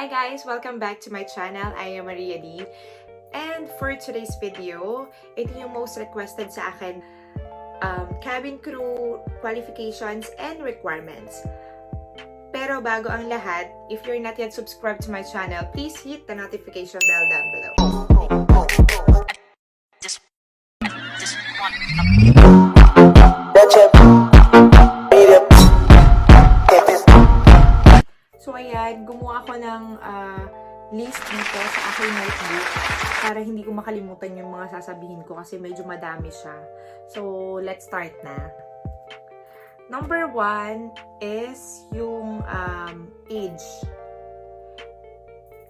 Hi guys! Welcome back to my channel. I am Maria D. And for today's video, ito yung most requested sa akin, cabin crew qualifications and requirements. Pero bago ang lahat, if you're not yet subscribed to my channel, please hit the notification bell down below. So ayan, gumawa ako ng list dito sa aking notebook para hindi ko makalimutan yung mga sasabihin ko kasi medyo madami siya. So, let's start na. Number 1 is yung age.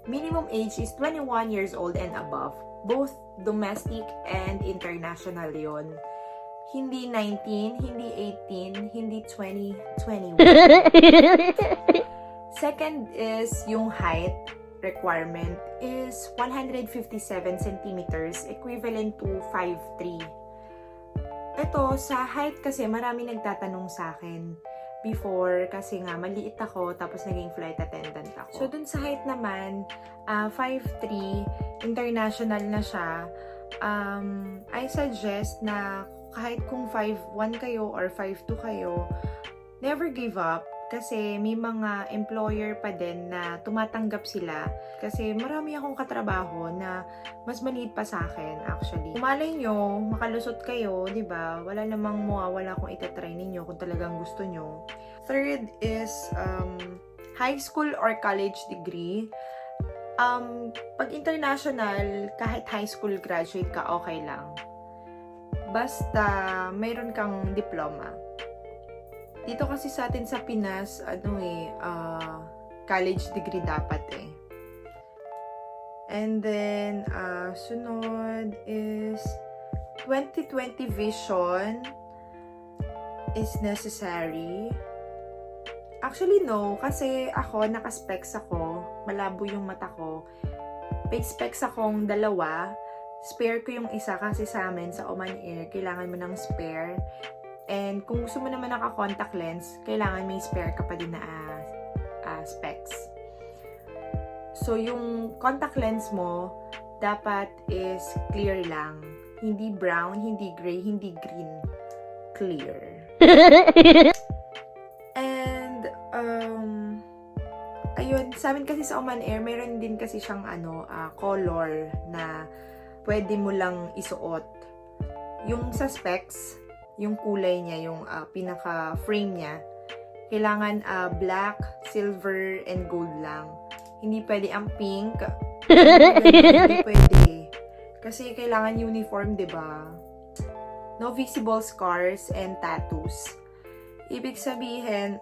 Minimum age is 21 years old and above. Both domestic and international yon. Hindi 19, hindi 18, hindi 20, 21. Second is yung height requirement is 157 centimeters, equivalent to 5'3". Ito, sa height kasi marami nagtatanong sa akin before kasi nga maliit ako tapos naging flight attendant ako. So dun sa height naman, 5'3", international na siya. I suggest na kahit kung 5'1 kayo or 5'2 kayo, never give up. Kasi may mga employer pa din na tumatanggap sila. Kasi marami akong katrabaho na mas maliit pa sa akin actually. Malay nyo, makalusot kayo, di ba? Wala namang mawawala kung itatry ninyo kung talagang gusto nyo. Third is high school or college degree. Pag international, kahit high school graduate ka, okay lang. Basta mayroon kang diploma. Dito kasi sa atin sa Pinas, college degree dapat eh. And then, sunod is 20/20 vision is necessary. Actually, no. Kasi ako, naka-specs ako. Malabo yung mata ko. May specs akong 2. Spare ko yung isa kasi sa amin, sa Oman Air, kailangan mo ng spare. And kung gusto mo naman naka-contact lens, kailangan may spare ka pa din na specs. So, yung contact lens mo, dapat is clear lang. Hindi brown, hindi gray, hindi green. Clear. And, ayun, sa amin kasi sa Oman Air, mayroon din kasi siyang color na pwede mo lang isuot. Yung sa specs, yung kulay niya, yung pinaka-frame niya, kailangan black, silver, and gold lang. Hindi pwede ang pink. Hindi pwede. Kasi kailangan uniform, diba? No visible scars and tattoos. Ibig sabihin,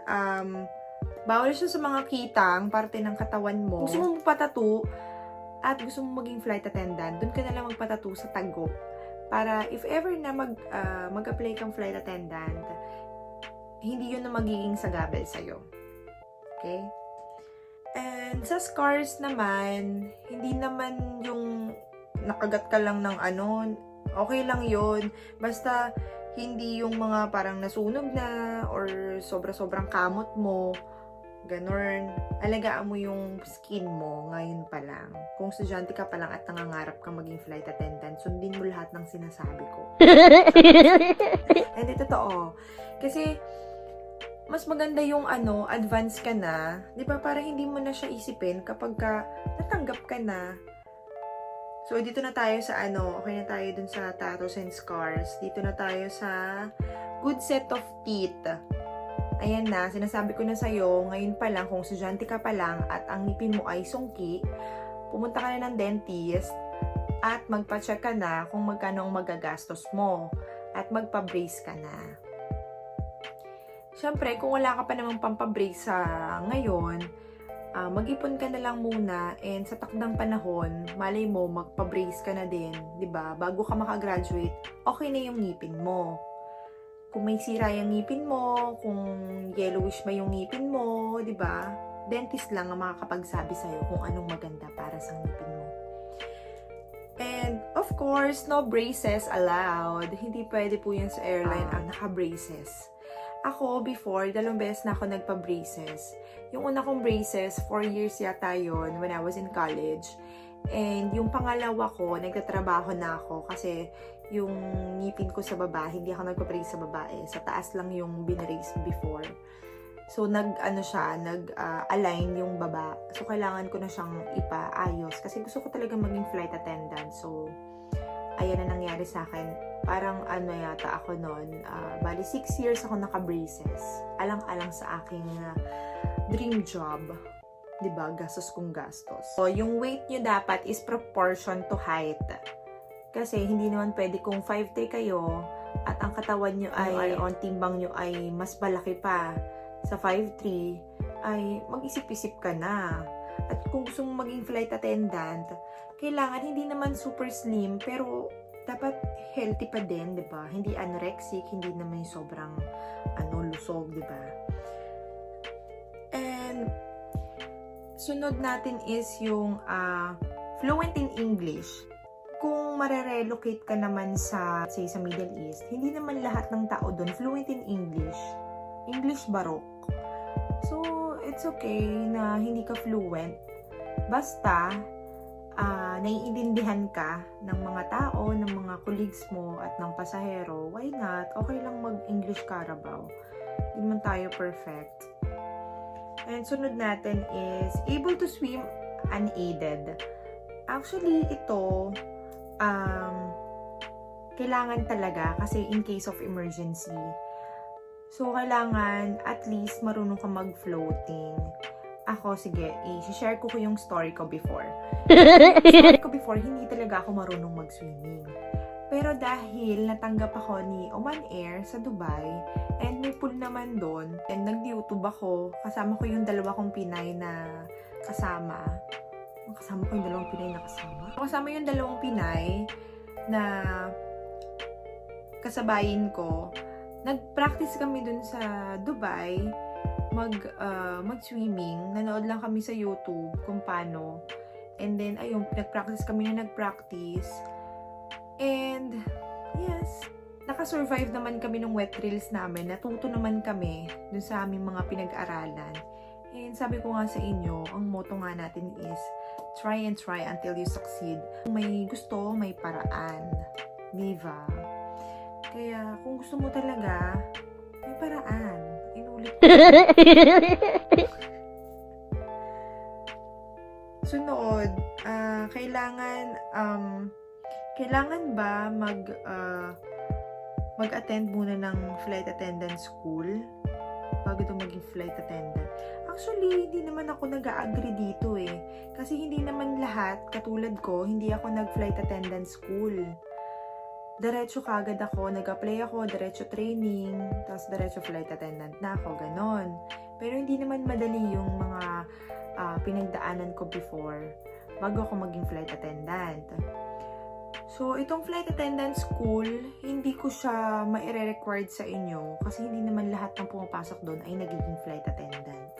bawal siya sa mga kitang, parte ng katawan mo. Gusto mo magpatattoo at gusto mo maging flight attendant, dun ka na lang magpatattoo sa tago. Para if ever na mag-apply kang flight attendant, hindi yun na magiging sagabal sa'yo. Okay? And sa scars naman, hindi naman yung nakagat ka lang ng okay lang yun. Basta hindi yung mga parang nasunog na or sobra-sobrang kamot mo. Ganon. Alagaan mo yung skin mo ngayon pa lang. Kung estudyante ka pa lang at nangangarap kang maging flight attendant, sundin mo lahat ng sinasabi ko. And totoo. Kasi, mas maganda yung advance ka na. Di ba? Para hindi mo na siya isipin kapag natanggap ka na. So, dito na tayo sa okay na tayo dun sa tattoos and scars. Dito na tayo sa good set of teeth. Ayan na, sinasabi ko na sa'yo, ngayon pa lang, kung estudyante ka pa lang at ang ngipin mo ay sungki, pumunta ka na ng dentist at magpa-check ka na kung magkano ang magagastos mo at magpa-brace ka na. Siyempre, kung wala ka pa namang pampabrace sa ngayon, mag-ipon ka na lang muna and sa takdang panahon, malay mo, magpa-brace ka na din, 'di ba? Bago ka makagraduate, okay na yung ngipin mo. Kung may sira yung ngipin mo, kung yellowish ba yung ngipin mo, di ba? Dentist lang ang makakapagsabi sa'yo kung anong maganda para sa ngipin mo. And, of course, no braces allowed. Hindi pwede po yun sa airline ang naka-braces. Ako, before, 2 beses na ako nagpa-braces. Yung una kong braces, 4 years yata yun when I was in college. And yung pangalawa ko, nagtatrabaho na ako kasi yung ngipin ko sa baba, hindi ako nagpa-brace sa babae. Sa taas lang yung binrace before. So, nag-align yung baba. So, kailangan ko na siyang ipaayos kasi gusto ko talaga maging flight attendant. So, ayan na nangyari sa akin. Parang yata ako noon, bali 6 years ako naka-braces. Alang-alang sa aking dream job. 'Di ba? Gastos kong gastos. So, yung weight nyo dapat is proportion to height. Kasi hindi naman pwede kung 5'3 kayo at ang katawan nyo ay, ang timbang nyo ay mas malaki pa sa 5'3, ay mag-isip-isip ka na. At kung gusto mong maging flight attendant, kailangan hindi naman super slim, pero dapat healthy pa din, 'di ba? Hindi anorexic, hindi naman sobrang lusog, 'di ba? And sunod natin is yung fluent in English. Kung marerelocate ka naman sa Middle East, hindi naman lahat ng tao doon fluent in English. English Baroque. So, it's okay na hindi ka fluent. Basta, naiintindihan ka ng mga tao, ng mga colleagues mo at ng pasahero, why not? Okay lang mag-English Carabao. Hindi man tayo perfect. And sunod natin is able to swim unaided. Actually, ito kailangan talaga kasi in case of emergency. So, kailangan at least marunong ka mag-floating. Ako, sige, i-share ko yung story ko before. Story ko before, hindi talaga ako marunong mag-swimming. Pero dahil natanggap ako ni Oman Air sa Dubai, and may pool naman doon, and nag-YouTube ako, kasama ko yung 2 kong Pinay na kasama. Kasama ko yung 2 Pinay na kasama. Kasama yung 2 Pinay na kasabayin ko. Nag-practice kami dun sa Dubai, mag-swimming. Nanood lang kami sa YouTube kung paano. And then, ayun, nag-practice kami na nag-practice. And, yes, nakasurvive naman kami ng wet drills namin. Natuto naman kami dun sa aming mga pinag-aralan. And sabi ko nga sa inyo, ang motto nga natin is, try and try until you succeed. Kung may gusto, may paraan. Diba? Kaya, kung gusto mo talaga, may paraan. Inulit ko. Sunod, kailangan ba mag-attend muna ng flight attendant school bago ito maging flight attendant? Actually, hindi naman ako nag-agree dito eh. Kasi hindi naman lahat, katulad ko, hindi ako nag-flight attendant school. Diretso kagad ako, nag-apply ako, diretso training, tapos diretso flight attendant na ako, ganon. Pero hindi naman madali yung mga pinagdaanan ko before bago ako maging flight attendant. So, itong flight attendant school, hindi ko siya ma-required sa inyo kasi hindi naman lahat ng pumapasok doon ay nagiging flight attendant.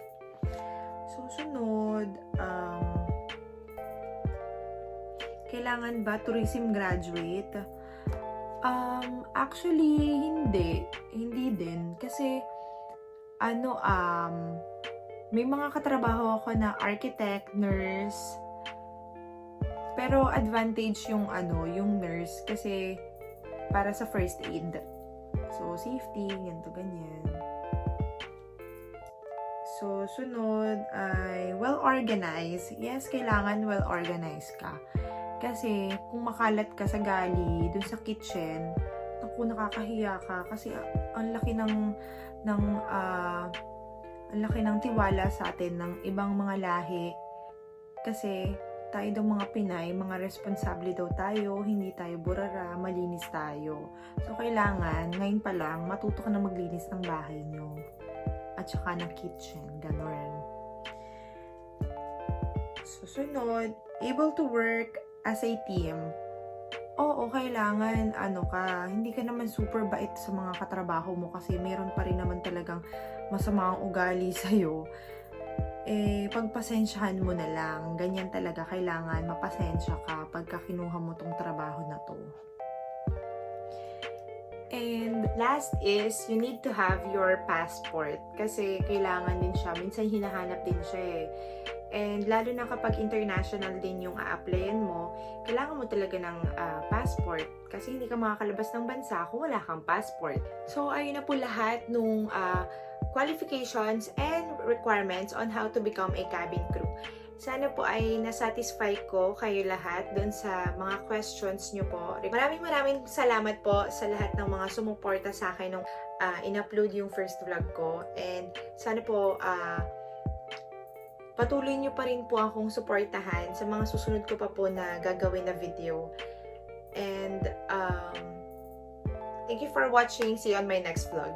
So, sunod, kailangan ba tourism graduate? Actually, hindi din. Kasi, may mga katrabaho ako na architect, nurse, pero advantage yung nurse kasi para sa first aid. So, safety, ganito, ganyan. So, sunod ay well-organized. Yes, kailangan well-organized ka. Kasi, kung makalat ka sa gali, dun sa kitchen, naku, nakakahiya ka. Kasi, ang laki ng tiwala sa atin ng ibang mga lahi. Kasi, tayo daw mga Pinay, mga responsable daw tayo, hindi tayo burara, malinis tayo. So, kailangan, ngayon pa lang, matuto ka na maglinis ng bahay nyo. At saka ng kitchen, ganon. Susunod, able to work as a team. Oo, kailangan, hindi ka naman super bait sa mga katrabaho mo kasi meron pa rin naman talagang masamang ugali sa'yo. Pagpasensyahan mo na lang. Ganyan talaga, kailangan mapasensya ka pagka kinuha mo tong trabaho na to. And last is, you need to have your passport. Kasi kailangan din siya. Minsan hinahanap din siya eh. And lalo na kapag international din yung a-applyan mo, kailangan mo talaga ng passport. Kasi hindi ka makakalabas ng bansa kung wala kang passport. So, ayun na po lahat nung qualifications and requirements on how to become a cabin crew. Sana po ay nasatisfy ko kayo lahat dun sa mga questions nyo po. Maraming salamat po sa lahat ng mga sumuporta sa akin nung in-upload yung first vlog ko. And sana po patuloy nyo pa rin po akong suportahan sa mga susunod ko pa po na gagawin na video. And thank you for watching. See you on my next vlog.